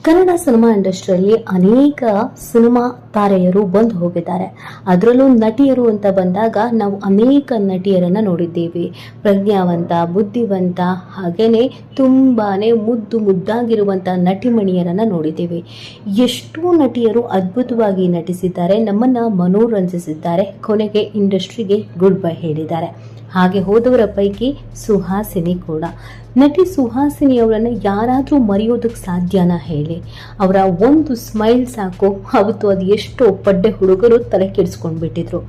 Kannada cinema ಇಂಡಸ್ಟ್ರಿಯಲ್ಲಿ ಅನೇಕ cinema ತಾರೆಯರು ಬಂದು ಹೋಗಿದ್ದಾರೆ. ಅದರಲ್ಲೂ ನಟಿಯರು ಅಂತ ಬಂದಾಗ ನಾವು ಅನೇಕ ನಟಿಯರನ್ನ ನೋಡಿದ್ದೇವೆ. ಪ್ರಜ್ಞಾವಂತ, ಬುದ್ಧಿವಂತ, ಹಾಗೇನೆ ತುಂಬಾನೇ ಮುದ್ದಾಗಿರುವಂತ ನಟಿಮಣಿಯರನ್ನ ನೋಡಿದ್ದೇವೆ. ಎಷ್ಟೋ ನಟಿಯರು ಅದ್ಭುತವಾಗಿ ನಟಿಸಿದ್ದಾರೆ, ನಮ್ಮನ್ನ ಮನೋರಂಜಿಸಿದ್ದಾರೆ, ಕೊನೆಗೆ ಇಂಡಸ್ಟ್ರಿಗೆ ಗುಡ್ ಬೈ ಹೇಳಿದ್ದಾರೆ. ಹಾಗೆ ಹೋದವರ ಪೈಕಿ ಸುಹಾಸಿನಿ ಕೂಡ. ನಟಿ ಸುಹಾಸಿನಿ ಅವರನ್ನ ಯಾರಾದ್ರೂ ಮರೆಯೋದಕ್ಕೆ ಸಾಧ್ಯನಾ ಹೇಳಿ? ಅವರ ಒಂದು ಸ್ಮೈಲ್ ಸಾಕು, ಅವತ್ತು ಅದು ಎಷ್ಟೋ ಪಡ್ಡೆ ಹುಡುಗರು ತಲೆ ಕೆಡಿಸ್ಕೊಂಡ್ಬಿಟ್ಟಿದ್ರು.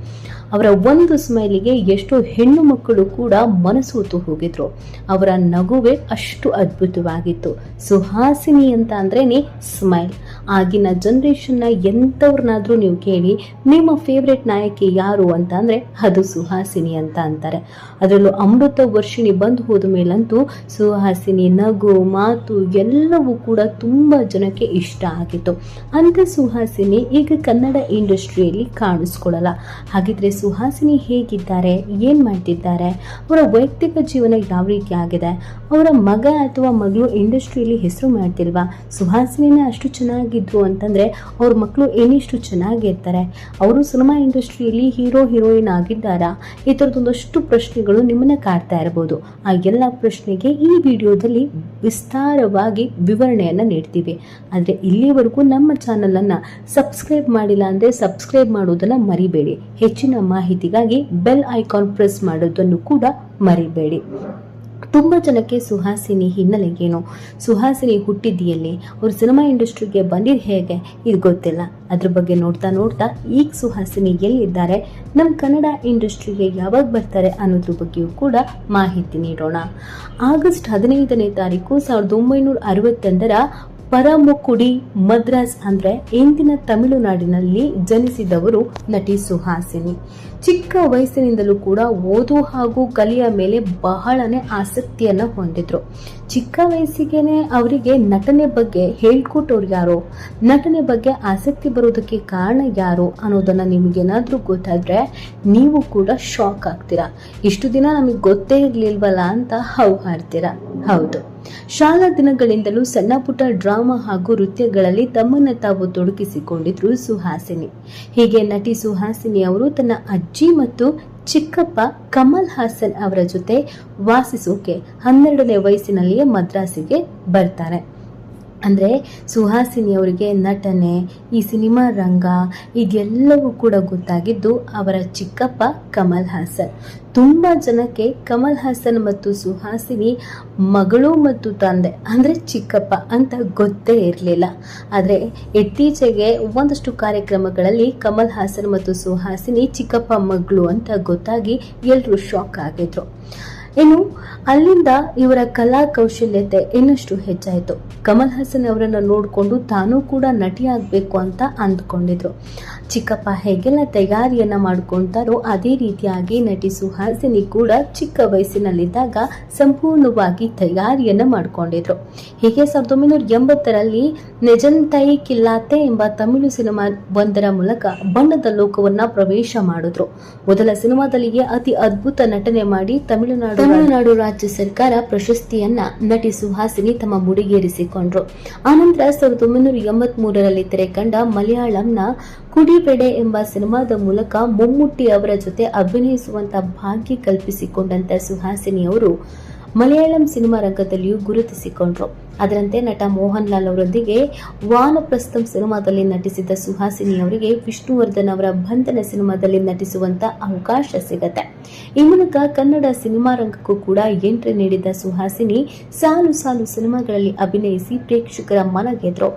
ಅವರ ಒಂದು ಸ್ಮೈಲಿಗೆ ಎಷ್ಟೋ ಹೆಣ್ಣು ಮಕ್ಕಳು ಕೂಡ ಮನಸೋತು ಹೋಗಿದ್ರು. ಅವರ ನಗುವೆ ಅಷ್ಟು ಅದ್ಭುತವಾಗಿತ್ತು. ಸುಹಾಸಿನಿ ಅಂತ ಅಂದ್ರೇನೆ ಸ್ಮೈಲ್. ಆಗಿನ ಜನರೇಷನ್ ನ ಎಂತವ್ರನ್ನಾದ್ರೂ ನೀವು ಕೇಳಿ, ನಿಮ್ಮ ಫೇವ್ರೆಟ್ ನಾಯಕಿ ಯಾರು ಅಂತ ಅಂದ್ರೆ ಅದು ಸುಹಾಸಿನಿ ಅಂತ ಅಂತಾರೆ. ಅದರಲ್ಲೂ ಅಮೃತ ವರ್ಷಿಣಿ ಬಂದು ಹೋದ ಮೇಲಂತೂ ಸುಹಾಸಿನಿ ನಗು, ಮಾತು ಎಲ್ಲವೂ ಕೂಡ ತುಂಬಾ ಜನಕ್ಕೆ ಇಷ್ಟ ಆಗಿತ್ತು. ಅಂತ ಸುಹಾಸಿನಿ ಈಗ ಕನ್ನಡ ಇಂಡಸ್ಟ್ರಿಯಲ್ಲಿ ಕಾಣಿಸ್ಕೊಳ್ಳಲ್ಲ. ಹಾಗಿದ್ರೆ ಸುಹಾಸಿನಿ ಹೇಗಿದ್ದಾರೆ, ಏನ್ ಮಾಡ್ತಿದ್ದಾರೆ, ಅವರ ವೈಯಕ್ತಿಕ ಜೀವನ ಯಾವ ರೀತಿ ಆಗಿದೆ, ಅವರ ಮಗ ಅಥವಾ ಮಗಳು ಇಂಡಸ್ಟ್ರಿಯಲ್ಲಿ ಹೆಸರು ಮಾಡ್ತಿಲ್ವಾ? ಸುಹಾಸಿನಿನ ಅಷ್ಟು ಚೆನ್ನಾಗಿದ್ರು ಅಂತಂದ್ರೆ ಅವ್ರ ಮಕ್ಕಳು ಏನಿಷ್ಟು ಚೆನ್ನಾಗಿರ್ತಾರೆ? ಅವರು ಸಿನಿಮಾ ಇಂಡಸ್ಟ್ರಿಯಲ್ಲಿ ಹೀರೋ ಹೀರೋಯಿನ್ ಆಗಿದ್ದಾರಾ? ಈ ತರದೊಂದಷ್ಟು ಪ್ರಶ್ನೆಗಳು ನಿಮ್ಮನ್ನ ಕಾಡ್ತಾ ಇರಬಹುದು. ಆ ಎಲ್ಲ ಪ್ರಶ್ನೆಗೆ ಈ ವಿಡಿಯೋದಲ್ಲಿ ವಿಸ್ತಾರವಾಗಿ ವಿವರಣೆಯನ್ನ ನೀಡ್ತೀವಿ. ಆದ್ರೆ ಇಲ್ಲಿವರೆಗೂ ನಮ್ಮ ಚಾನೆಲ್ ಅನ್ನ ಸಬ್ಸ್ಕ್ರೈಬ್ ಮಾಡಿಲ್ಲ ಅಂದ್ರೆ ಸಬ್ಸ್ಕ್ರೈಬ್ ಮಾಡೋದನ್ನ ಮರಿಬೇಡಿ. ಹೆಚ್ಚಿನ ಮಾಹಿತಿಗಾಗಿ ಬೆಲ್ ಐಕಾನ್ ಪ್ರೆಸ್ ಮಾಡೋದನ್ನು ಕೂಡ ಮರಿಬೇಡಿ. ತುಂಬಾ ಜನಕ್ಕೆ ಸುಹಾಸಿನಿ ಹಿನ್ನೆಲೆ ಏನು, ಸುಹಾಸಿನಿ ಹುಟ್ಟಿದ್ಯಲ್ಲಿ, ಅವ್ರ ಸಿನಿಮಾ ಇಂಡಸ್ಟ್ರಿಗೆ ಬಂದಿದ್ ಹೇಗೆ, ಇದು ಗೊತ್ತಿಲ್ಲ. ಅದ್ರ ಬಗ್ಗೆ ನೋಡ್ತಾ ಈಗ ಸುಹಾಸಿನಿ ಎಲ್ಲಿದ್ದಾರೆ, ನಮ್ಮ ಕನ್ನಡ ಇಂಡಸ್ಟ್ರಿಗೆ ಯಾವಾಗ ಬರ್ತಾರೆ ಅನ್ನೋದ್ರ ಬಗ್ಗೆಯೂ ಕೂಡ ಮಾಹಿತಿ ನೀಡೋಣ. ಆಗಸ್ಟ್ 15ನೇ ತಾರೀಕು 1961 ಪರಮುಕುಡಿ ಮದ್ರಾಸ್ ಅಂದ್ರೆ ಇಂದಿನ ತಮಿಳುನಾಡಿನಲ್ಲಿ ಜನಿಸಿದವರು ನಟಿ ಸುಹಾಸಿನಿ. ಚಿಕ್ಕ ವಯಸ್ಸಿನಿಂದಲೂ ಕೂಡ ಓದು ಹಾಗೂ ಕಲೆಯ ಮೇಲೆ ಬಹಳನೇ ಆಸಕ್ತಿಯನ್ನ ಹೊಂದಿದ್ರು. ಚಿಕ್ಕ ವಯಸ್ಸಿಗೆನೆ ಅವರಿಗೆ ನಟನೆ ಬಗ್ಗೆ ಹೇಳ್ಕೊಟ್ಟವ್ರು ಯಾರು, ನಟನೆ ಬಗ್ಗೆ ಆಸಕ್ತಿ ಬರೋದಕ್ಕೆ ಕಾರಣ ಯಾರು ಅನ್ನೋದನ್ನ ನಿಮ್ಗೇನಾದ್ರೂ ಗೊತ್ತಾದ್ರೆ ನೀವು ಕೂಡ ಶಾಕ್ ಆಗ್ತೀರಾ. ಇಷ್ಟು ದಿನ ನಮಗೆ ಗೊತ್ತೇ ಇರ್ಲಿಲ್ವಲ್ಲ ಅಂತ ಹಾಡ್ತೀರಾ. ಹೌದು, ಶಾಲಾ ದಿನಗಳಿಂದಲೂ ಸಣ್ಣ ಪುಟ್ಟ ಡ್ರಾಮಾ ಹಾಗೂ ನೃತ್ಯಗಳಲ್ಲಿ ತಮ್ಮನ್ನ ತಾವು ತೊಡಗಿಸಿಕೊಂಡಿದ್ರು ಸುಹಾಸಿನಿ. ಹೀಗೆ ನಟಿ ಸುಹಾಸಿನಿ ಅವರು ತನ್ನ ಅಜ್ಜಿ ಮತ್ತು ಚಿಕ್ಕಪ್ಪ ಕಮಲ್ ಹಾಸನ್ ಅವರ ಜೊತೆ ವಾಸಿಸೋಕೆ 12ನೇ ವಯಸ್ಸಿನಲ್ಲಿಯೇ ಮದ್ರಾಸಿಗೆ ಬರ್ತಾರೆ. ಅಂದ್ರೆ ಸುಹಾಸಿನಿ ಅವರಿಗೆ ನಟನೆ, ಈ ಸಿನಿಮಾ ರಂಗ ಇದೆಲ್ಲವೂ ಕೂಡ ಗೊತ್ತಾಗಿದ್ದು ಅವರ ಚಿಕ್ಕಪ್ಪ ಕಮಲ್ ಹಾಸನ್. ತುಂಬಾ ಜನಕ್ಕೆ ಕಮಲ್ ಹಾಸನ್ ಮತ್ತು ಸುಹಾಸಿನಿ ಮಗಳು ಮತ್ತು ತಂದೆ ಅಂದ್ರೆ ಚಿಕ್ಕಪ್ಪ ಅಂತ ಗೊತ್ತೇ ಇರಲಿಲ್ಲ. ಆದ್ರೆ ಇತ್ತೀಚೆಗೆ ಒಂದಷ್ಟು ಕಾರ್ಯಕ್ರಮಗಳಲ್ಲಿ ಕಮಲ್ ಹಾಸನ್ ಮತ್ತು ಸುಹಾಸಿನಿ ಚಿಕ್ಕಪ್ಪ ಮಗಳು ಅಂತ ಗೊತ್ತಾಗಿ ಎಲ್ರೂ ಶಾಕ್ ಆಗಿದ್ರು. ಇನ್ನು ಅಲ್ಲಿಂದ ಇವರ ಕಲಾ ಕೌಶಲ್ಯತೆ ಇನ್ನಷ್ಟು ಹೆಚ್ಚಾಯಿತು. ಕಮಲ್ ಹಾಸನ್ ಅವರನ್ನ ನೋಡಿಕೊಂಡು ತಾನೂ ಕೂಡ ನಟಿ ಆಗ್ಬೇಕು ಅಂತ ಅಂದ್ಕೊಂಡಿದ್ರು. ಚಿಕ್ಕಪ್ಪ ಹೇಗೆಲ್ಲ ತಯಾರಿಯನ್ನ ಮಾಡ್ಕೊಂತಾರೋ ಅದೇ ರೀತಿಯಾಗಿ ನಟಿ ಸುಹಾಸಿನಿ ಕೂಡ ಚಿಕ್ಕ ವಯಸ್ಸಿನಲ್ಲಿದ್ದಾಗ ಸಂಪೂರ್ಣವಾಗಿ ತಯಾರಿಯನ್ನ ಮಾಡ್ಕೊಂಡಿದ್ರು. ಹೀಗೆ 1980ರಲ್ಲಿ ನೆಜಂತೈ ಕಿಲ್ಲಾತೆ ಎಂಬ ತಮಿಳು ಸಿನಿಮಾ ಒಂದರ ಮೂಲಕ ಬಣ್ಣದ ಲೋಕವನ್ನ ಪ್ರವೇಶ ಮಾಡಿದ್ರು. ಮೊದಲ ಸಿನಿಮಾದಲ್ಲಿಯೇ ಅತಿ ಅದ್ಭುತ ನಟನೆ ಮಾಡಿ ತಮಿಳುನಾಡು ರಾಜ್ಯ ಸರ್ಕಾರ ಪ್ರಶಸ್ತಿಯನ್ನ ನಟಿ ಸುಹಾಸಿನಿ ತಮ್ಮ ಮುಡಿಗೇರಿಸಿಕೊಂಡ್ರು. ಆನಂತರ 1983ರಲ್ಲಿ ತೆರೆ ಕಂಡ ಮಲಯಾಳಂನ ಕುಡಿಪೆಡೆ ಎಂಬ ಸಿನಿಮಾದ ಮೂಲಕ ಮಮ್ಮುಟ್ಟಿ ಅವರ ಜೊತೆ ಅಭಿನಯಿಸುವಂತ ಭಾಗ್ಯ ಕಲ್ಪಿಸಿಕೊಂಡಂತ ಸುಹಾಸಿನಿ ಅವರು ಮಲಯಾಳಂ ಸಿನಿಮಾ ರಂಗದಲ್ಲಿಯೂ ಗುರುತಿಸಿಕೊಂಡ್ರು. ಅದರಂತೆ ನಟ ಮೋಹನ್ ಲಾಲ್ ಅವರೊಂದಿಗೆ ವಾನಪ್ರಸ್ಥಂ ಸಿನಿಮಾದಲ್ಲಿ ನಟಿಸಿದ ಸುಹಾಸಿನಿ ಅವರಿಗೆ ವಿಷ್ಣುವರ್ಧನ್ ಅವರ ಬಂಧನ ಸಿನಿಮಾದಲ್ಲಿ ನಟಿಸುವಂತ ಅವಕಾಶ ಸಿಗತ್ತೆ. ಈ ಮೂಲಕ ಕನ್ನಡ ಸಿನಿಮಾ ರಂಗಕ್ಕೂ ಕೂಡ ಎಂಟ್ರಿ ನೀಡಿದ ಸುಹಾಸಿನಿ ಸಾಲು ಸಿನಿಮಾಗಳಲ್ಲಿ ಅಭಿನಯಿಸಿ ಪ್ರೇಕ್ಷಕರ ಮನ ಗೆದ್ರು.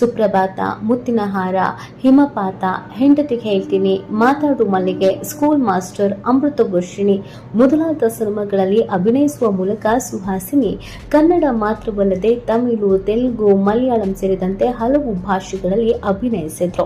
ಸುಪ್ರಭಾತ, ಮುತ್ತಿನ ಹಾರ, ಹಿಮಪಾತ, ಹೆಂಡತಿಗೆ ಹೇಳ್ತೀನಿ, ಮಾತಾಡು ಮಲ್ಲಿಗೆ, ಸ್ಕೂಲ್ ಮಾಸ್ಟರ್, ಅಮೃತ ವರ್ಷಿಣಿ ಮೊದಲಾದ ಸಿನಿಮಾಗಳಲ್ಲಿ ಅಭಿನಯಿಸುವ ಮೂಲಕ ಸುಹಾಸಿನಿ ಕನ್ನಡ ಮಾತ್ರವಲ್ಲದೆ ತಮಿಳು, ತೆಲುಗು, ಮಲಯಾಳಂ ಸೇರಿದಂತೆ ಹಲವು ಭಾಷೆಗಳಲ್ಲಿ ಅಭಿನಯಿಸಿದ್ರು.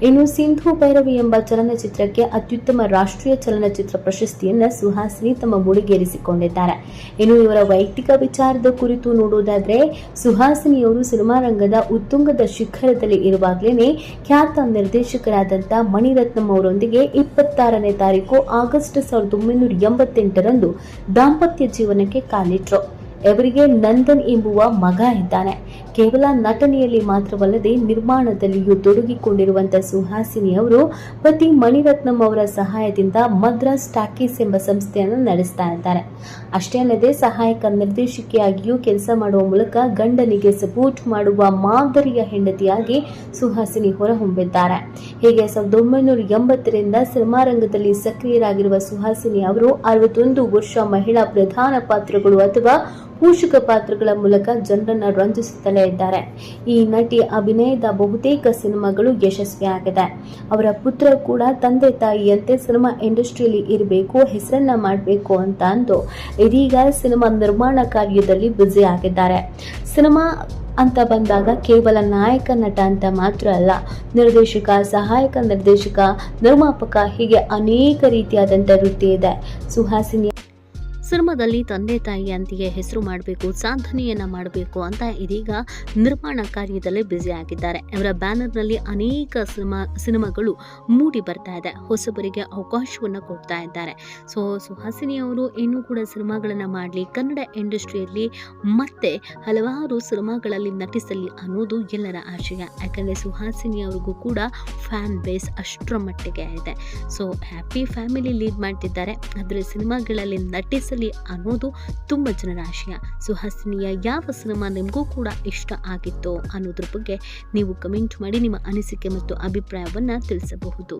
ಇನ್ನು ಸಿಂಧು ಭೈರವಿ ಎಂಬ ಚಲನಚಿತ್ರಕ್ಕೆ ಅತ್ಯುತ್ತಮ ರಾಷ್ಟ್ರೀಯ ಚಲನಚಿತ್ರ ಪ್ರಶಸ್ತಿಯನ್ನ ಸುಹಾಸಿನಿ ತಮ್ಮ ಮುಡಿಗೇರಿಸಿಕೊಂಡಿದ್ದಾರೆ. ಇನ್ನು ಇವರ ವೈಯಕ್ತಿಕ ವಿಚಾರದ ಕುರಿತು ನೋಡುವುದಾದ್ರೆ ಸುಹಾಸಿನಿಯವರು ಸಿನಿಮಾ ರಂಗದ ಉತ್ತುಂಗದ ಶಿಖರದಲ್ಲಿ ಇರುವಾಗಲೇ ಖ್ಯಾತ ನಿರ್ದೇಶಕರಾದಂಥ ಮಣಿರತ್ನಂ ಅವರೊಂದಿಗೆ 26ನೇ ತಾರೀಕು ಆಗಸ್ಟ್ 1988ರಂದು ದಾಂಪತ್ಯ ಜೀವನಕ್ಕೆ ಕಾಲಿಟ್ರು. ಇವರಿಗೆ ನಂದನ್ ಎಂಬುವ ಮಗ ಇದ್ದಾನೆ. ಕೇವಲ ನಟನೆಯಲ್ಲಿ ಮಾತ್ರವಲ್ಲದೆ ನಿರ್ಮಾಣದಲ್ಲಿಯೂ ತೊಡಗಿಕೊಂಡಿರುವಂತಹ ಸುಹಾಸಿನಿ ಅವರು ಪತಿ ಮಣಿರತ್ನಂ ಅವರ ಸಹಾಯದಿಂದ ಮದ್ರಾಸ್ ಟಾಕೀಸ್ ಎಂಬ ಸಂಸ್ಥೆಯನ್ನು ನಡೆಸ್ತಾ ಇದ್ದಾರೆ. ಅಷ್ಟೇ ಅಲ್ಲದೆ ಸಹಾಯಕ ನಿರ್ದೇಶಕಿಯಾಗಿಯೂ ಕೆಲಸ ಮಾಡುವ ಮೂಲಕ ಗಂಡನಿಗೆ ಸಪೋರ್ಟ್ ಮಾಡುವ ಮಾದರಿಯ ಹೆಂಡತಿಯಾಗಿ ಸುಹಾಸಿನಿ ಹೊರಹೊಮ್ಮಿದ್ದಾರೆ. ಹೀಗೆ 1980ರಿಂದ ಸಿನಿಮಾ ರಂಗದಲ್ಲಿ ಸಕ್ರಿಯರಾಗಿರುವ ಸುಹಾಸಿನಿ ಅವರು 61 ವರ್ಷ ಮಹಿಳಾ ಪ್ರಧಾನ ಪಾತ್ರಗಳು ಅಥವಾ ಪೋಷಕ ಪಾತ್ರಗಳ ಮೂಲಕ ಜನರನ್ನು ರಂಜಿಸುತ್ತಲೇ ಇದ್ದಾರೆ. ಈ ನಟಿ ಅಭಿನಯದ ಬಹುತೇಕ ಸಿನಿಮಾಗಳು ಯಶಸ್ವಿಯಾಗಿದೆ. ಅವರ ಪುತ್ರ ಕೂಡ ತಂದೆ ತಾಯಿಯಂತೆ ಸಿನಿಮಾ ಇಂಡಸ್ಟ್ರಿಯಲ್ಲಿ ಇರಬೇಕು, ಹೆಸರನ್ನ ಮಾಡಬೇಕು ಅಂತ ಅಂದು ಇದೀಗ ಸಿನಿಮಾ ನಿರ್ಮಾಣ ಕಾರ್ಯದಲ್ಲಿ ಬ್ಯುಸಿ ಆಗಿದ್ದಾರೆ. ಸಿನಿಮಾ ಅಂತ ಬಂದಾಗ ಕೇವಲ ನಾಯಕ ನಟ ಅಂತ ಮಾತ್ರ ಅಲ್ಲ, ನಿರ್ದೇಶಕ, ಸಹಾಯಕ ನಿರ್ದೇಶಕ, ನಿರ್ಮಾಪಕ ಹೀಗೆ ಅನೇಕ ರೀತಿಯಾದಂಥ ವೃತ್ತಿ ಇದೆ. ಸುಹಾಸಿನಿ ಸಿನಿಮಾದಲ್ಲಿ ತಂದೆ ತಾಯಿಯಂತೆಯೇ ಹೆಸರು ಮಾಡಬೇಕು, ಸಾಧನೆಯನ್ನ ಮಾಡಬೇಕು ಅಂತ ಇದೀಗ ನಿರ್ಮಾಣ ಕಾರ್ಯದಲ್ಲೇ ಬ್ಯುಸಿ ಆಗಿದ್ದಾರೆ. ಇವರ ಬ್ಯಾನರ್ನಲ್ಲಿ ಅನೇಕ ಸಿನಿಮಾಗಳು ಮೂಡಿ ಬರ್ತಾ ಇದೆ, ಹೊಸಬರಿಗೆ ಅವಕಾಶವನ್ನು ಕೊಡ್ತಾ ಇದ್ದಾರೆ. ಸುಹಾಸಿನಿ ಅವರು ಇನ್ನೂ ಕೂಡ ಸಿನಿಮಾಗಳನ್ನು ಮಾಡಲಿ, ಕನ್ನಡ ಇಂಡಸ್ಟ್ರಿಯಲ್ಲಿ ಮತ್ತೆ ಹಲವಾರು ಸಿನಿಮಾಗಳಲ್ಲಿ ನಟಿಸಲಿ ಅನ್ನೋದು ಎಲ್ಲರ ಆಶಯ. ಯಾಕಂದರೆ ಸುಹಾಸಿನಿ ಅವ್ರಿಗೂ ಕೂಡ ಫ್ಯಾನ್ ಬೇಸ್ ಅಷ್ಟರ ಮಟ್ಟಿಗೆ ಇದೆ. ಹ್ಯಾಪಿ ಫ್ಯಾಮಿಲಿ ಲೀಡ್ ಮಾಡ್ತಿದ್ದಾರೆ, ಆದರೆ ಸಿನಿಮಾಗಳಲ್ಲಿ ನಟಿಸಲಿ ಅನ್ನೋದು ತುಂಬ ಜನರ ಆಶಯ. ಸುಹಾಸಿನಿಯ ಯಾವ ಸಿನಿಮಾ ನಿಮಗೂ ಕೂಡ ಇಷ್ಟ ಆಗಿತ್ತೋ ಅನ್ನೋದ್ರ ಬಗ್ಗೆ ನೀವು ಕಮೆಂಟ್ ಮಾಡಿ ನಿಮ್ಮ ಅನಿಸಿಕೆ ಮತ್ತು ಅಭಿಪ್ರಾಯವನ್ನು ತಿಳಿಸಬಹುದು.